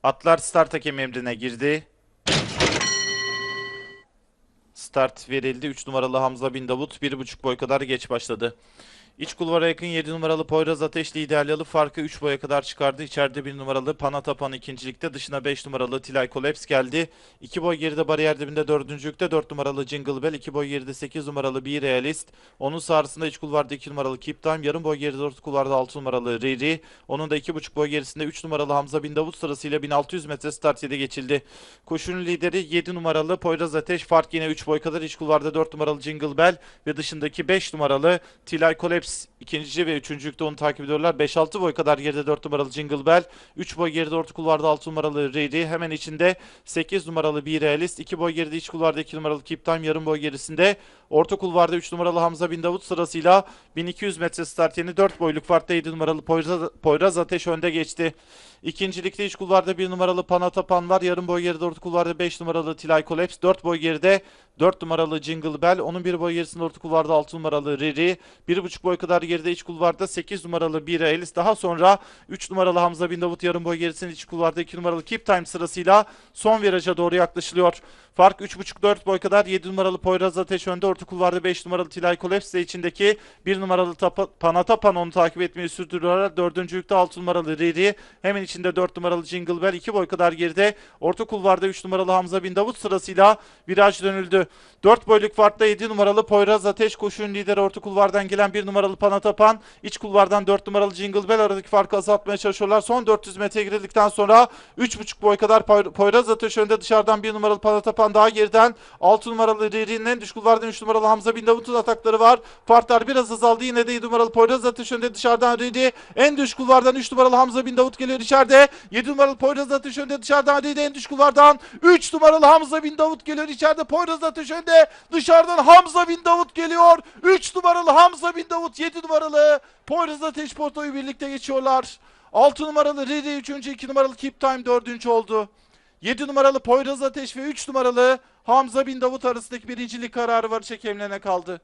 Atlar start hakem emrine girdi. Start verildi. 3 numaralı Hamza Bin Davut 1,5 boy kadar geç başladı. İç kulvara yakın 7 numaralı Poyraz Ateş liderliği farkı 3 boya kadar çıkardı. İçeride 1 numaralı Panatapan ikincilikte, dışına 5 numaralı Tilay Kolaps geldi. 2 boy geride bariyer dibinde dördüncülükte 4 numaralı Jingle Bell, 2 boy geride 8 numaralı Be Realist. Onun sağrısında iç kulvarda 2 numaralı Keep Time, yarım boy geride orta kulvarda 6 numaralı Riri. Onun da 2,5 boy gerisinde 3 numaralı Hamza Bin Davut sırasıyla 1600 metre start 7 geçildi. Koşunun lideri 7 numaralı Poyraz Ateş, fark yine 3 boy kadar. İç kulvarda 4 numaralı Jingle Bell ve dışındaki 5 numaralı Tilay Kolaps ikinci ve üçüncülükte onu takip ediyorlar. 5-6 boy kadar geride 4 numaralı Jingle Bell. 3 boy geride orta kulvarda 6 numaralı Riri. Hemen içinde 8 numaralı Be Realist. 2 boy geride iç kulvarda 2 numaralı Keep Time. Yarım boy gerisinde orta kulvarda 3 numaralı Hamza Bin Davut sırasıyla 1200 metre start yeni 4 boyluk farkta 7 numaralı Poyraz Ateş önde geçti. İkincilikte iç kulvarda 1 numaralı Panatapan var. Yarım boy geride orta kulvarda 5 numaralı Tilay Kolaps. 4 boy geride 4 numaralı Jingle Bell. Onun 1 boy gerisinde orta kulvarda 6 numaralı Riri. 1,5 boy kadar geride iç kulvarda 8 numaralı Be Realist. Daha sonra 3 numaralı Hamza Bin Davut yarım boy gerisinde iç kulvarda 2 numaralı Keep Time sırasıyla son viraja doğru yaklaşılıyor. Fark 3,5-4 boy kadar. 7 numaralı Poyraz Ateş önde. Orta kulvarda 5 numaralı Tilay Kolaps ile içindeki 1 numaralı Panatapan onu takip etmeyi sürdürüyorlar. Dördüncülükte 6 numaralı Riri. Hemen içinde 4 numaralı Jingle Bell. 2 boy kadar geride. Orta kulvarda 3 numaralı Hamza Bin Davut sırasıyla viraj dönüldü. 4 boyluk farkta 7 numaralı Poyraz Ateş, koşunun lideri orta kulvardan gelen 1 numaralı Panatapan, iç kulvardan 4 numaralı Jingle Bell aradaki farkı azaltmaya çalışıyorlar. Son 400 metre girdikten sonra 3,5 boy kadar Poyraz Ateş önde, dışarıdan 1 numaralı Panatapan daha geriden 6 numaralı Riri'nin en dış kulvardan 3 numaralı Hamza Bin Davut'un atakları var. Farklar biraz azaldı, yine de 7 numaralı Poyraz Ateş önde, dışarıdan Riri, en dış kulvardan 3 numaralı Hamza Bin Davut geliyor içeride. 7 numaralı Poyraz Ateş önde, dışarıdan Riri, en dış kulvardan 3 numaralı Hamza Bin Davut geliyor içeride. Poyraz Ateş önde, dışarıdan Hamza Bin Davut geliyor. 3 numaralı Hamza Bin Davut, 7 numaralı Poyraz Ateş Porto'yu birlikte geçiyorlar. 6 numaralı Riri 3. 2 numaralı Keep Time 4. oldu. 7 numaralı Poyraz Ateş ve 3 numaralı Hamza Bin Davut arasındaki birincilik kararı var, hakemlerine kaldı.